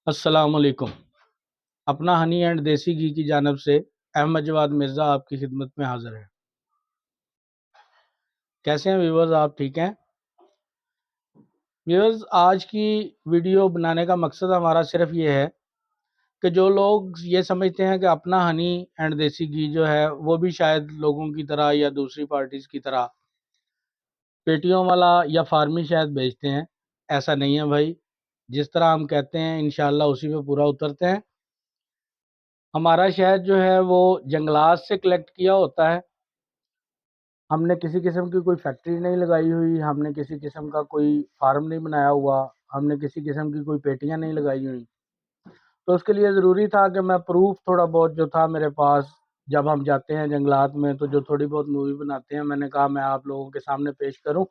السلام علیکم۔ اپنا ہنی اینڈ دیسی گھی کی جانب سے احمد جواد مرزا آپ کی خدمت میں حاضر ہے۔ کیسے ہیں ویورز؟ آپ ٹھیک ہیں؟ ویورز، آج کی ویڈیو بنانے کا مقصد ہمارا صرف یہ ہے کہ جو لوگ یہ سمجھتے ہیں کہ اپنا ہنی اینڈ دیسی گھی جو ہے وہ بھی شاید لوگوں کی طرح یا دوسری پارٹیز کی طرح پیٹیوں والا یا فارمی شہد بیچتے ہیں، ایسا نہیں ہے بھائی۔ جس طرح ہم کہتے ہیں انشاءاللہ اسی پہ پورا اترتے ہیں۔ ہمارا شہد جو ہے وہ جنگلات سے کلیکٹ کیا ہوتا ہے۔ ہم نے کسی قسم کی کوئی فیکٹری نہیں لگائی ہوئی، ہم نے کسی قسم کا کوئی فارم نہیں بنایا ہوا، ہم نے کسی قسم کی کوئی پیٹیاں نہیں لگائی ہوئی۔ تو اس کے لیے ضروری تھا کہ میں پروف تھوڑا بہت جو تھا میرے پاس، جب ہم جاتے ہیں جنگلات میں تو جو تھوڑی بہت مووی بناتے ہیں، میں نے کہا میں آپ لوگوں کے سامنے پیش کروں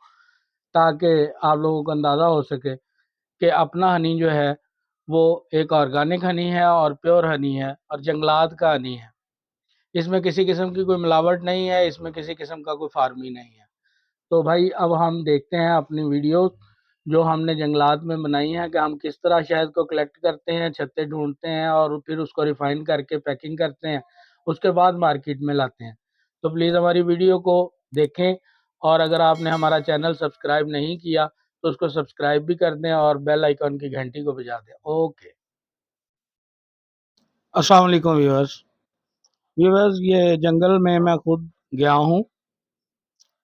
تاکہ آپ لوگوں کو اندازہ ہو سکے کہ اپنا ہنی جو ہے وہ ایک آرگینک ہنی ہے اور پیور ہنی ہے اور جنگلات کا ہنی ہے۔ اس میں کسی قسم کی کوئی ملاوٹ نہیں ہے، اس میں کسی قسم کا کوئی فارمی نہیں ہے۔ تو بھائی اب ہم دیکھتے ہیں اپنی ویڈیو جو ہم نے جنگلات میں بنائی ہیں کہ ہم کس طرح شہد کو کلیکٹ کرتے ہیں، چھتے ڈھونڈتے ہیں اور پھر اس کو ریفائن کر کے پیکنگ کرتے ہیں، اس کے بعد مارکیٹ میں لاتے ہیں۔ تو پلیز ہماری ویڈیو کو دیکھیں، اور اگر آپ نے ہمارا چینل سبسکرائب نہیں کیا تو اس کو سبسکرائب بھی کر دیں اور بیل آئیکن کی گھنٹی کو بجا دیں۔ اوکے، السلام علیکم ویورز، یہ جنگل میں خود گیا ہوں۔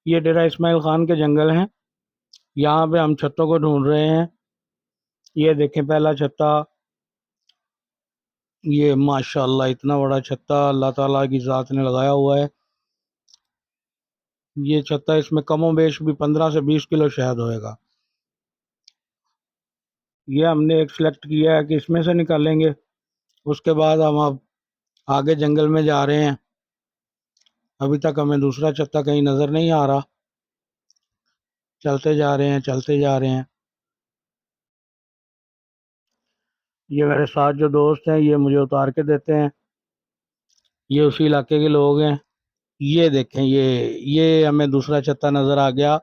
یہ ڈیرہ اسماعیل خان کے جنگل ہیں، یہاں پہ ہم چھتوں کو ڈھونڈ رہے ہیں۔ یہ دیکھیں پہلا چھتا، یہ ماشاءاللہ اتنا بڑا چھتا اللہ تعالیٰ کی ذات نے لگایا ہوا ہے۔ یہ چھتا، اس میں کم و بیش بھی 15 سے 20 کلو شہد ہوئے گا۔ یہ ہم نے ایک سلیکٹ کیا ہے کہ اس میں سے نکالیں گے، اس کے بعد ہم اب آگے جنگل میں جا رہے ہیں۔ ابھی تک ہمیں دوسرا چھتا کہیں نظر نہیں آ رہا، چلتے جا رہے ہیں چلتے جا رہے ہیں۔ یہ میرے ساتھ جو دوست ہیں یہ مجھے اتار کے دیتے ہیں، یہ اسی علاقے کے لوگ ہیں۔ یہ دیکھیں، یہ ہمیں دوسرا چھتا نظر آ گیا۔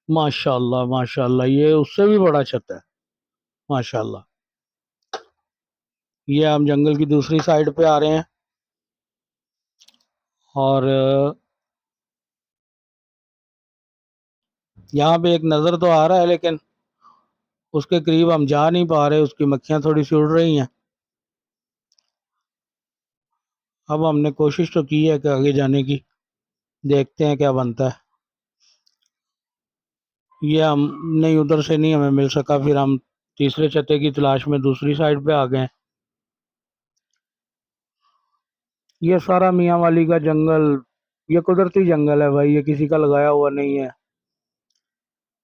ماشاءاللہ ماشاءاللہ، یہ اس سے بھی بڑا چھتا ہے ماشاءاللہ۔ یہ ہم جنگل کی دوسری سائڈ پہ آ رہے ہیں اور یہاں پہ ایک نظر تو آ رہا ہے لیکن اس کے قریب ہم جا نہیں پا رہے، اس کی مکھیاں تھوڑی سی اڑ رہی ہیں۔ اب ہم نے کوشش تو کی ہے کہ آگے جانے کی، دیکھتے ہیں کیا بنتا ہے۔ یہ ہم نہیں، ادھر سے نہیں ہمیں مل سکا، پھر ہم تیسرے چھتے کی تلاش میں دوسری سائڈ پہ آ گئے۔ یہ سارا میاں والی کا جنگل یہ قدرتی جنگل ہے بھائی، یہ کسی کا لگایا ہوا نہیں ہے۔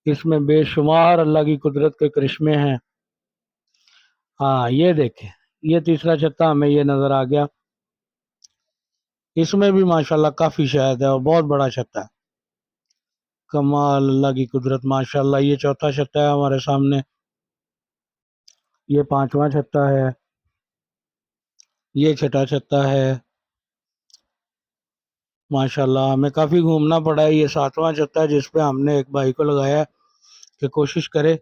اس میں بے شمار اللہ کی قدرت کے کرشمے ہیں۔ ہاں یہ دیکھیں، یہ تیسرا چھتا ہمیں یہ نظر آ گیا، اس میں بھی ماشاءاللہ کافی شہد ہے اور بہت بڑا چھتا ہے۔ کمال اللہ کی قدرت ماشاءاللہ۔ یہ چوتھا چھتا ہے ہمارے سامنے، یہ پانچواں چھتا ہے، یہ چھٹا چھتا ہے۔ ماشاءاللہ ہمیں کافی گھومنا پڑا ہے۔ یہ ساتواں چھتا ہے جس پہ ہم نے ایک بھائی کو لگایا ہے کہ کوشش کرے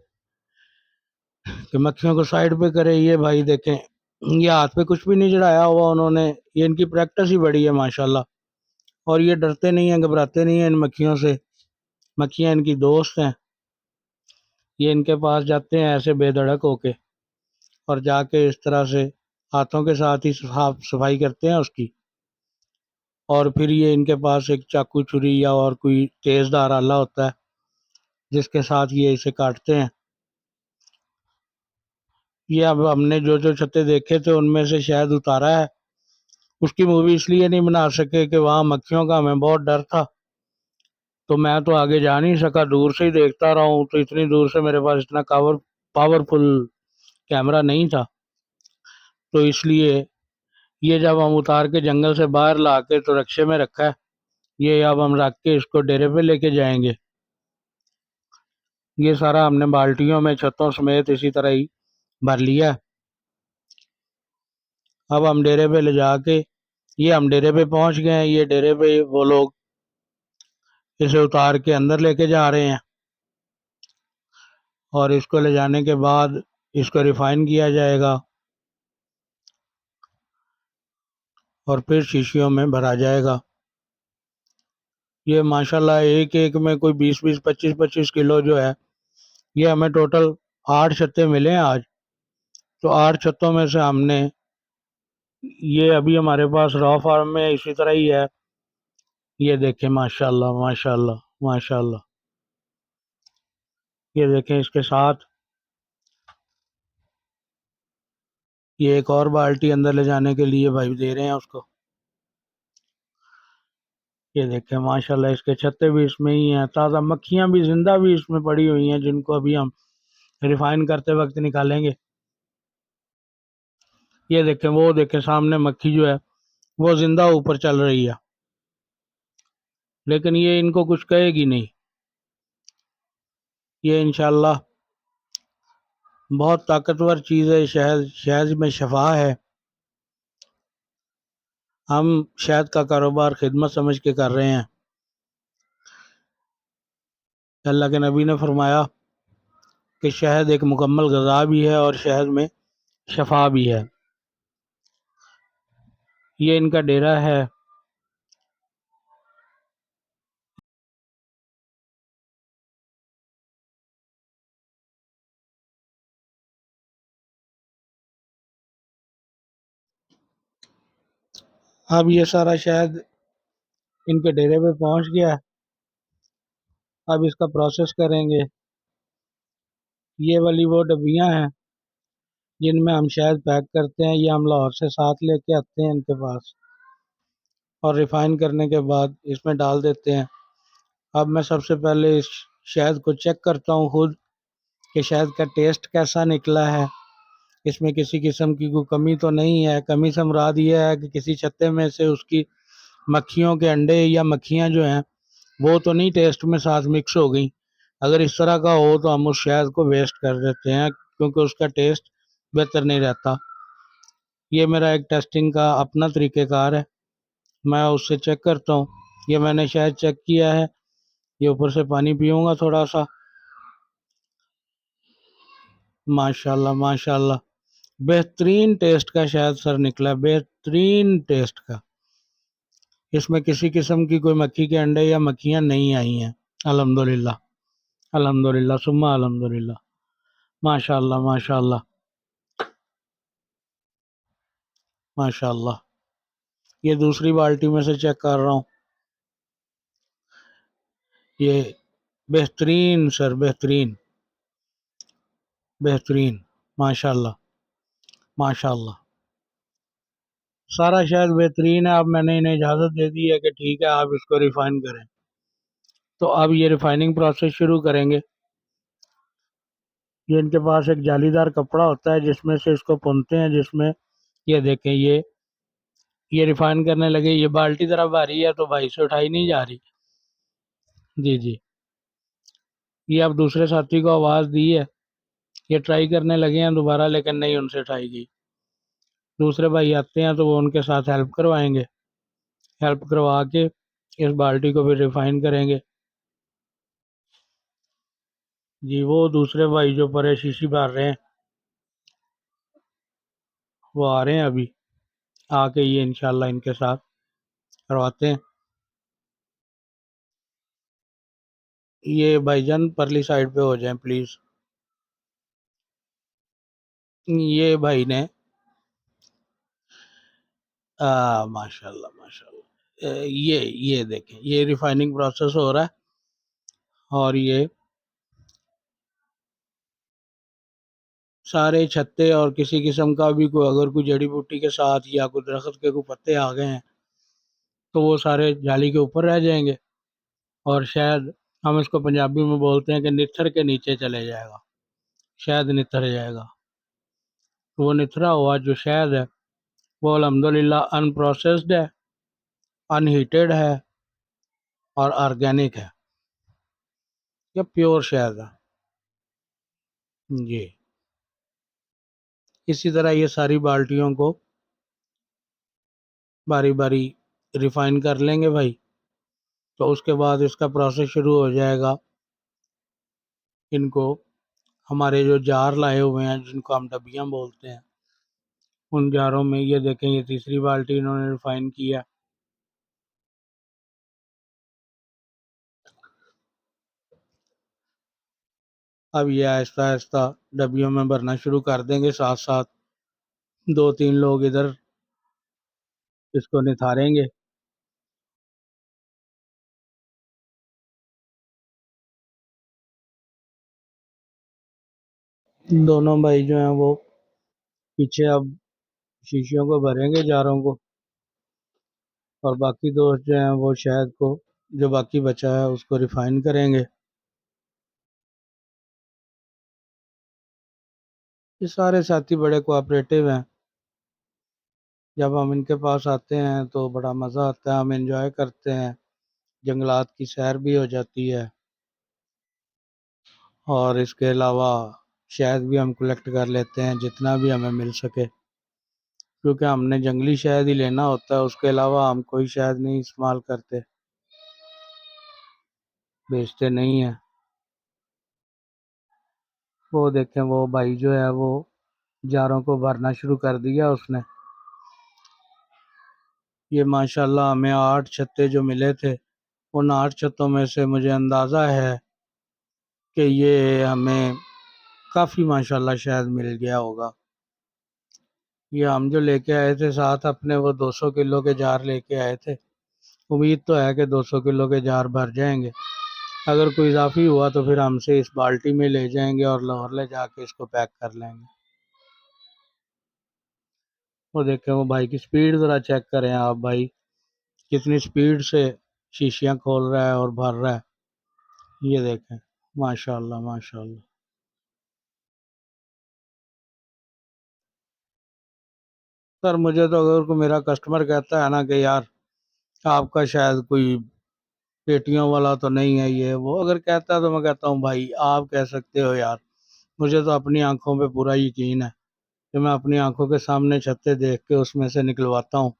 کہ مکھیوں کو سائڈ پہ کرے۔ یہ بھائی دیکھیں، یہ ہاتھ پہ کچھ بھی نہیں چڑھایا ہوا انہوں نے، یہ ان کی پریکٹس ہی بڑی ہے ماشاءاللہ، اور یہ ڈرتے نہیں ہیں، گھبراتے نہیں ہیں ان مکھیوں سے۔ مکھیاں ان کی دوست ہیں، یہ ان کے پاس جاتے ہیں ایسے بے دھڑک ہو کے اور جا کے اس طرح سے ہاتھوں کے ساتھ ہی صاف صفائی کرتے ہیں اس کی، اور پھر یہ ان کے پاس ایک چاقو چھری یا اور کوئی تیز دھار آلہ ہوتا ہے جس کے ساتھ یہ اسے کاٹتے ہیں۔ یہ اب ہم نے جو جو چھتے دیکھے تھے ان میں سے شہد اتارا ہے۔ اس کی مووی اس لیے نہیں بنا سکے کہ وہاں مکھیوں کا ہمیں بہت ڈر تھا، تو میں تو آگے جا نہیں سکا، دور سے ہی دیکھتا رہا ہوں، تو اتنی دور سے میرے پاس اتنا پاورفل کیمرہ نہیں تھا، تو اس لیے یہ جب ہم اتار کے جنگل سے باہر لا کے تو رکشے میں رکھا ہے، یہ اب ہم رکھ کے اس کو ڈیرے پہ لے کے جائیں گے۔ یہ سارا ہم نے بالٹیوں میں چھتوں سمیت اسی طرح ہی بھر لیا ہے۔ اب ہم ڈیرے پہ لے جا کے، یہ ہم ڈیرے پہ پہنچ گئے ہیں، یہ ڈیرے پہ وہ لوگ اسے اتار کے اندر لے کے جا رہے ہیں اور اس کو لے جانے کے بعد اس کو ریفائن کیا جائے گا اور پھر شیشیوں میں بھرا جائے گا۔ یہ ماشاءاللہ ایک ایک میں کوئی 20-25 جو ہے، یہ ہمیں ٹوٹل 8 چھتے ملے ہیں آج۔ تو 8 چھتوں میں سے ہم نے، یہ ابھی ہمارے پاس را فارم میں اسی طرح ہی ہے، یہ دیکھیں ماشاءاللہ ماشاءاللہ ماشاءاللہ، یہ دیکھیں اس کے ساتھ یہ ایک اور بالٹی اندر لے جانے کے لیے بھائی دے رہے ہیں اس کو۔ یہ دیکھیں ماشاءاللہ اس کے چھتے بھی اس میں ہی ہیں، تازہ مکھیاں بھی زندہ بھی اس میں پڑی ہوئی ہیں، جن کو ابھی ہم ریفائن کرتے وقت نکالیں گے۔ یہ دیکھیں، وہ دیکھیں سامنے مکھی جو ہے وہ زندہ اوپر چل رہی ہے، لیکن یہ ان کو کچھ کہے گی نہیں۔ یہ انشاءاللہ بہت طاقتور چیز ہے شہد، شہد میں شفا ہے۔ ہم شہد کا کاروبار خدمت سمجھ کے کر رہے ہیں۔ اللہ کے نبی نے فرمایا کہ شہد ایک مکمل غذا بھی ہے اور شہد میں شفا بھی ہے۔ یہ ان کا ڈیرا ہے۔ اب یہ سارا شہد ان کے ڈیرے پہ پہنچ گیا ہے، اب اس کا پروسیس کریں گے۔ یہ والی وہ ڈبیاں ہیں جن میں ہم شہد پیک کرتے ہیں، یہ ہم لاہور سے ساتھ لے کے آتے ہیں ان کے پاس، اور ریفائن کرنے کے بعد اس میں ڈال دیتے ہیں۔ اب میں سب سے پہلے اس شہد کو چیک کرتا ہوں خود کہ شہد کا ٹیسٹ کیسا نکلا ہے، اس میں کسی قسم کی کوئی کمی تو نہیں ہے۔ کمی سے مراد یہ ہے کہ کسی چھتے میں سے اس کی مکھیوں کے انڈے یا مکھیاں جو ہیں وہ تو نہیں ٹیسٹ میں ساتھ مکس ہو گئی۔ اگر اس طرح کا ہو تو ہم اس شہد کو ویسٹ کر دیتے ہیں، کیونکہ اس کا ٹیسٹ بہتر نہیں رہتا۔ یہ میرا ایک ٹیسٹنگ کا اپنا طریقہ کار ہے، میں اس سے چیک کرتا ہوں۔ یہ میں نے شہد چیک کیا ہے، یہ اوپر سے پانی پیوں گا تھوڑا سا۔ ماشاءاللہ ماشاءاللہ، بہترین ٹیسٹ کا شہد سر نکلا، بہترین ٹیسٹ کا۔ اس میں کسی قسم کی کوئی مکھی کے انڈے یا مکھیاں نہیں آئی ہیں، الحمدللہ الحمدللہ ثم الحمدللہ، ماشاءاللہ ماشاءاللہ ماشاءاللہ۔ یہ دوسری بالٹی میں سے چیک کر رہا ہوں، یہ بہترین سر، بہترین بہترین، ماشاءاللہ ماشاءاللہ، سارا شہد بہترین ہے۔ اب میں نے انہیں اجازت دے دی ہے کہ ٹھیک ہے آپ اس کو ریفائن کریں، تو اب یہ ریفائننگ پروسیس شروع کریں گے۔ یہ ان کے پاس ایک جالی دار کپڑا ہوتا ہے جس میں سے اس کو پونتے ہیں، جس میں یہ دیکھیں یہ ریفائن کرنے لگے۔ یہ بالٹی ذرا بھاری ہے تو بھائی سے اٹھائی نہیں جا رہی۔ جی جی، یہ اب دوسرے ساتھی کو آواز دی ہے، یہ ٹرائی کرنے لگے ہیں دوبارہ، لیکن نہیں ان سے اٹھائی گئی۔ دوسرے بھائی آتے ہیں تو وہ ان کے ساتھ ہیلپ کروائیں گے، ہیلپ کروا کے اس بالٹی کو پھر ریفائن کریں گے۔ جی، وہ دوسرے بھائی جو پرے شیشی بھر رہے ہیں وہ آ رہے ہیں، ابھی آ کے یہ انشاءاللہ ان کے ساتھ کرواتے ہیں۔ یہ بھائی جان پرلی سائڈ پہ ہو جائیں پلیز۔ یہ بھائی نے ماشاءاللہ ماشاءاللہ، یہ دیکھیں یہ ریفائننگ پروسیس ہو رہا ہے، اور یہ سارے چھتے اور کسی قسم کا بھی کوئی اگر کوئی جڑی بوٹی کے ساتھ یا کوئی درخت کے کوئی پتے آ گئے ہیں تو وہ سارے جالی کے اوپر رہ جائیں گے، اور شاید ہم اس کو پنجابی میں بولتے ہیں کہ نتھر کے نیچے چلے جائے گا، شاید نتھر جائے گا۔ تو وہ نتھرا ہوا جو شہد ہے وہ الحمدللہ ان پروسیسڈ ہے، ان ہیٹڈ ہے، اور آرگینک ہے، یہ پیور شہد ہے جی۔ اسی طرح یہ ساری بالٹیوں کو باری باری ریفائن کر لیں گے بھائی، تو اس کے بعد اس کا پروسیس شروع ہو جائے گا۔ ان کو ہمارے جو جار لائے ہوئے ہیں جن کو ہم ڈبیاں بولتے ہیں، ان جاروں میں یہ دیکھیں یہ تیسری بالٹی انہوں نے ریفائن کیا. اب یہ آہستہ آہستہ ڈبیوں میں بھرنا شروع کر دیں گے، ساتھ ساتھ 2-3 لوگ ادھر اس کو نتھاریں گے. دونوں بھائی جو ہیں وہ پیچھے اب شیشیوں کو بھریں گے، جاروں کو، اور باقی دوست جو ہیں وہ شہد کو جو باقی بچا ہے اس کو ریفائن کریں گے. یہ سارے ساتھی بڑے کوآپریٹیو ہیں. جب ہم ان کے پاس آتے ہیں تو بڑا مزہ آتا ہے، ہم انجوائے کرتے ہیں، جنگلات کی سیر بھی ہو جاتی ہے، اور اس کے علاوہ شہد بھی ہم کلیکٹ کر لیتے ہیں جتنا بھی ہمیں مل سکے، کیونکہ ہم نے جنگلی شہد ہی لینا ہوتا ہے، اس کے علاوہ ہم کوئی شہد نہیں استعمال کرتے، بیچتے نہیں ہیں. وہ دیکھیں وہ بھائی جو ہے وہ جاروں کو بھرنا شروع کر دیا اس نے. یہ ماشاءاللہ ہمیں 8 چھتے جو ملے تھے، ان 8 چھتوں میں سے مجھے اندازہ ہے کہ یہ ہمیں کافی ماشاءاللہ شہد مل گیا ہوگا. یہ ہم جو لے کے آئے تھے ساتھ اپنے، وہ 200 کلو کے جار لے کے آئے تھے. امید تو ہے کہ 200 کلو کے جار بھر جائیں گے. اگر کوئی اضافی ہوا تو پھر ہم سے اس بالٹی میں لے جائیں گے اور لاہور لے جا کے اس کو پیک کر لیں گے. وہ دیکھیں وہ بھائی کی سپیڈ ذرا چیک کریں آپ بھائی، کتنی سپیڈ سے شیشیاں کھول رہا ہے اور بھر رہا ہے. یہ دیکھیں ماشاءاللہ ماشاءاللہ. سر مجھے تو اگر کوئی میرا کسٹمر کہتا ہے نا کہ یار آپ کا شاید کوئی پیٹیوں والا تو نہیں ہے، یہ وہ اگر کہتا ہے تو میں کہتا ہوں بھائی آپ کہہ سکتے ہو یار، مجھے تو اپنی آنکھوں پہ پورا یقین ہے کہ میں اپنی آنکھوں کے سامنے چھتے دیکھ کے اس میں سے نکلواتا ہوں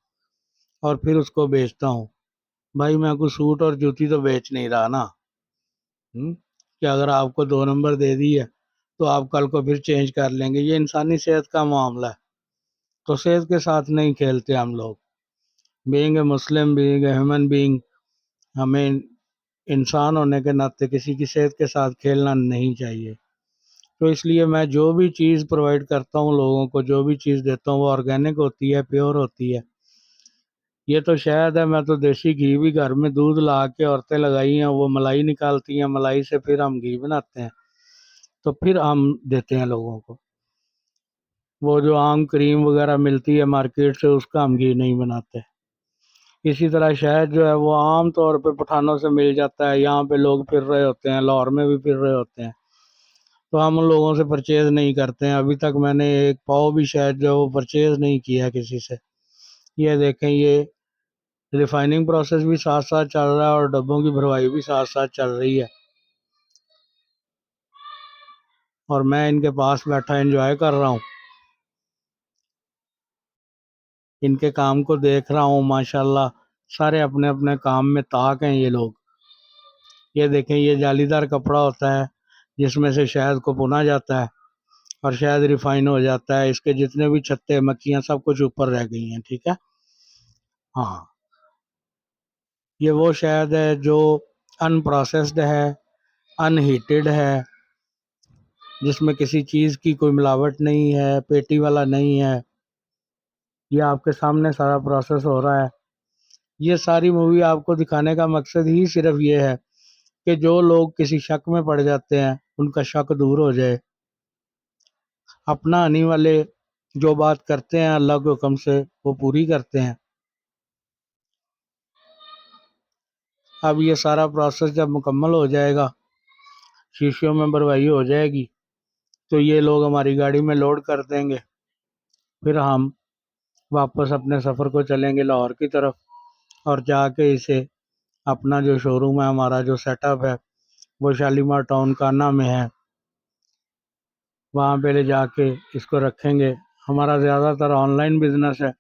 اور پھر اس کو بیچتا ہوں. بھائی میں کوئی سوٹ اور جوتی تو بیچ نہیں رہا نا، کہ اگر آپ کو 2 نمبر دے دی ہے تو آپ کل کو پھر چینج کر لیں گے. یہ انسانی صحت کا معاملہ ہے، تو صحت کے ساتھ نہیں کھیلتے ہم لوگ. Being a Muslim, being a human being, ہمیں انسان ہونے کے ناطے کسی کی صحت کے ساتھ کھیلنا نہیں چاہیے. تو اس لیے میں جو بھی چیز پرووائڈ کرتا ہوں لوگوں کو، جو بھی چیز دیتا ہوں وہ آرگینک ہوتی ہے، پیور ہوتی ہے. یہ تو شاید ہے، میں تو دیسی گھی بھی گھر میں دودھ لا کے عورتیں لگائی ہیں، وہ ملائی نکالتی ہیں، ملائی سے پھر ہم گھی بناتے ہیں، تو پھر ہم دیتے ہیں لوگوں کو. وہ جو عام کریم وغیرہ ملتی ہے مارکیٹ سے، اس کا ہم گھی نہیں بناتے. اسی طرح شہد جو ہے وہ عام طور پہ پٹھانوں سے مل جاتا ہے، یہاں پہ لوگ پھر رہے ہوتے ہیں، لاہور میں بھی پھر رہے ہوتے ہیں، تو ہم ان لوگوں سے پرچیز نہیں کرتے ہیں. ابھی تک میں نے ایک پاؤ بھی شاید جو ہے وہ پرچیز نہیں کیا کسی سے. یہ دیکھیں یہ ریفائننگ پروسیس بھی ساتھ ساتھ چل رہا ہے اور ڈبوں کی بھروائی بھی ساتھ ساتھ چل رہی ہے، اور میں ان کے پاس بیٹھا انجوائے کر رہا ہوں، ان کے کام کو دیکھ رہا ہوں. ماشاءاللہ سارے اپنے اپنے کام میں طاق ہیں یہ لوگ. یہ دیکھیں یہ جالی دار کپڑا ہوتا ہے جس میں سے شہد کو بنا جاتا ہے اور شہد ریفائن ہو جاتا ہے. اس کے جتنے بھی چھتے مکھیاں سب کچھ اوپر رہ گئی ہیں، ٹھیک ہے. ہاں یہ وہ شہد ہے جو ان پروسیسڈ ہے، ان ہیٹڈ ہے، جس میں کسی چیز کی کوئی ملاوٹ نہیں ہے، پیٹی والا نہیں ہے. یہ آپ کے سامنے سارا پروسیس ہو رہا ہے. یہ ساری مووی آپ کو دکھانے کا مقصد ہی صرف یہ ہے کہ جو لوگ کسی شک میں پڑ جاتے ہیں ان کا شک دور ہو جائے. اپنا آنے والے جو بات کرتے ہیں اللہ کے حکم سے وہ پوری کرتے ہیں. اب یہ سارا پروسیس جب مکمل ہو جائے گا، شیشیوں میں بھروائی ہو جائے گی، تو یہ لوگ ہماری گاڑی میں لوڈ کر دیں گے. پھر ہم واپس اپنے سفر کو چلیں گے لاہور کی طرف، اور جا کے اسے اپنا جو شو روم ہے، ہمارا جو سیٹ اپ ہے وہ شالیمار ٹاؤن کانا میں ہے، وہاں پہ لے جا کے اس کو رکھیں گے. ہمارا زیادہ تر آن لائن بزنس ہے.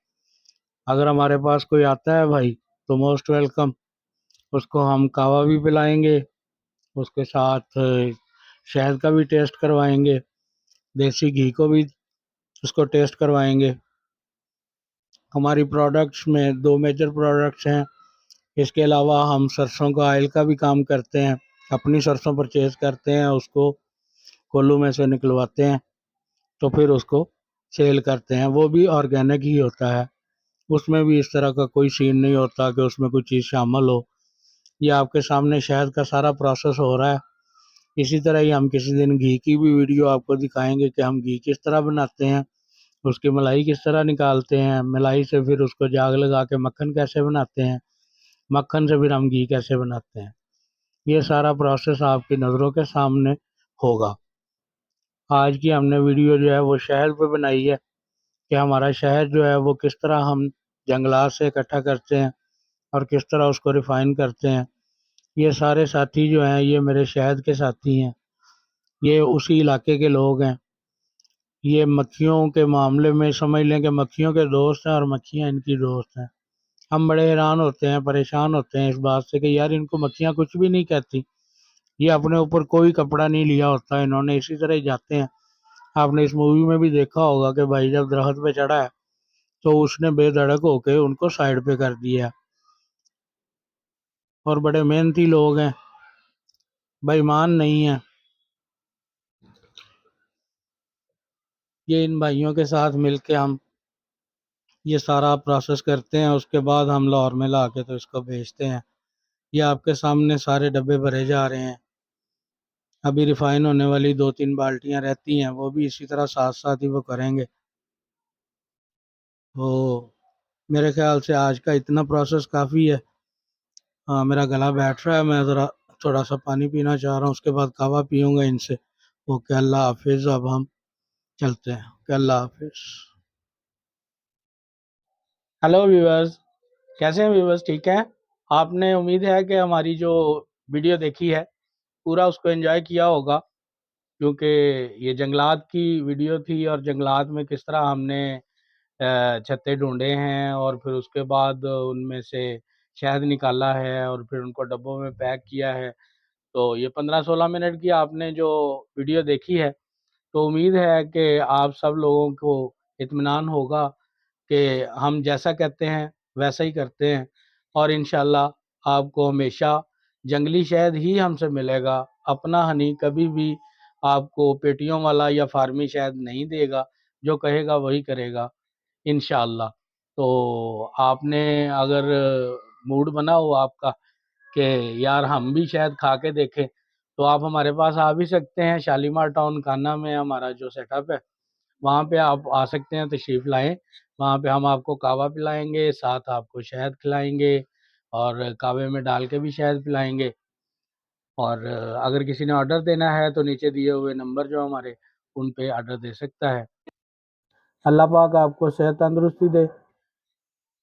اگر ہمارے پاس کوئی آتا ہے بھائی تو موسٹ ویلکم، اس کو ہم کہوہ بھی پلائیں گے، اس کے ساتھ شہد کا بھی ٹیسٹ کروائیں گے، دیسی گھی کو بھی اس کو ٹیسٹ کروائیں گے. ہماری پروڈکٹس میں 2 میجر پروڈکٹس ہیں. اس کے علاوہ ہم سرسوں کا آئل کا بھی کام کرتے ہیں. اپنی سرسوں پرچیز کرتے ہیں، اس کو کولو میں سے نکلواتے ہیں تو پھر اس کو سیل کرتے ہیں. وہ بھی آرگینک ہی ہوتا ہے، اس میں بھی اس طرح کا کوئی سین نہیں ہوتا کہ اس میں کوئی چیز شامل ہو. یہ آپ کے سامنے شہد کا سارا پروسیس ہو رہا ہے. اسی طرح ہی ہم کسی دن گھی کی بھی ویڈیو آپ کو دکھائیں گے کہ ہم گھی کس طرح بناتے ہیں، اس کی ملائی کس طرح نکالتے ہیں، ملائی سے پھر اس کو جاگ لگا کے مکھن کیسے بناتے ہیں، مکھن سے پھر ہم گھی کیسے بناتے ہیں. یہ سارا پروسیس آپ کی نظروں کے سامنے ہوگا. آج کی ہم نے ویڈیو جو ہے وہ شہد پہ بنائی ہے کہ ہمارا شہد جو ہے وہ کس طرح ہم جنگلات سے اکٹھا کرتے ہیں اور کس طرح اس کو ریفائن کرتے ہیں. یہ سارے ساتھی جو ہیں یہ میرے شہد کے ساتھی ہیں، یہ اسی علاقے کے لوگ ہیں. یہ مکھیوں کے معاملے میں سمجھ لیں کہ مکھیوں کے دوست ہیں اور مکھیاں ان کی دوست ہیں. ہم بڑے حیران ہوتے ہیں، پریشان ہوتے ہیں اس بات سے کہ یار ان کو مکھیاں کچھ بھی نہیں کہتی. یہ اپنے اوپر کوئی کپڑا نہیں لیا ہوتا، انہوں نے اسی طرح ہی جاتے ہیں. آپ نے اس مووی میں بھی دیکھا ہوگا کہ بھائی جب درخت پہ چڑھا ہے تو اس نے بے دھڑک ہو کے ان کو سائڈ پہ کر دیا. اور بڑے محنتی لوگ ہیں، بے ایمان نہیں ہیں. یہ ان بھائیوں کے ساتھ مل کے ہم یہ سارا پروسیس کرتے ہیں. اس کے بعد ہم لاہور میں لا کے تو اس کو بیچتے ہیں. یہ آپ کے سامنے سارے ڈبے بھرے جا رہے ہیں. ابھی ریفائن ہونے والی 2-3 بالٹیاں رہتی ہیں، وہ بھی اسی طرح ساتھ ساتھ ہی وہ کریں گے. تو میرے خیال سے آج کا اتنا پروسیس کافی ہے. ہاں میرا گلا بیٹھ رہا ہے، میں ذرا تھوڑا سا پانی پینا چاہ رہا ہوں، اس کے بعد کعوہ پیوں گا ان سے. اوکے، اللہ حافظ. اب ہم چلتے ہیں. اوکے، اللہ حافظ. ہیلو ویورز، کیسے ہیں ویورز؟ ٹھیک ہیں؟ آپ نے امید ہے کہ ہماری جو ویڈیو دیکھی ہے پورا اس کو انجوائے کیا ہوگا، کیونکہ یہ جنگلات کی ویڈیو تھی اور جنگلات میں کس طرح ہم نے چھتے ڈھونڈے ہیں اور پھر اس کے بعد ان میں سے شہد نکالا ہے اور پھر ان کو ڈبوں میں پیک کیا ہے. تو یہ 15-16 منٹ کی آپ نے جو ویڈیو دیکھی ہے، تو امید ہے کہ آپ سب لوگوں کو اطمینان ہوگا کہ ہم جیسا کہتے ہیں ویسا ہی کرتے ہیں. اور انشاءاللہ آپ کو ہمیشہ جنگلی شہد ہی ہم سے ملے گا. اپنا ہنی کبھی بھی آپ کو پیٹیوں والا یا فارمی شہد نہیں دے گا. جو کہے گا وہی کرے گا انشاءاللہ. تو آپ نے اگر موڈ بنا ہو آپ کا کہ یار ہم بھی شہد کھا کے دیکھیں، تو آپ ہمارے پاس آ بھی سکتے ہیں. شالیمار ٹاؤن کھانا میں ہمارا جو سیٹ اپ ہے وہاں پہ آپ آ سکتے ہیں، تشریف لائیں. وہاں پہ ہم آپ کو کعوہ پلائیں گے، ساتھ آپ کو شہد کھلائیں گے اور کعوے میں ڈال کے بھی شہد پلائیں گے. اور اگر کسی نے آرڈر دینا ہے تو نیچے دیے ہوئے نمبر جو ہمارے ان پہ آرڈر دے سکتا ہے. اللہ پاک آپ کو صحت تندرستی دے.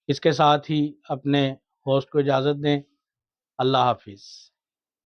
اس کے ساتھ ہی اپنے ہوسٹ کو اجازت دیں. اللہ حافظ.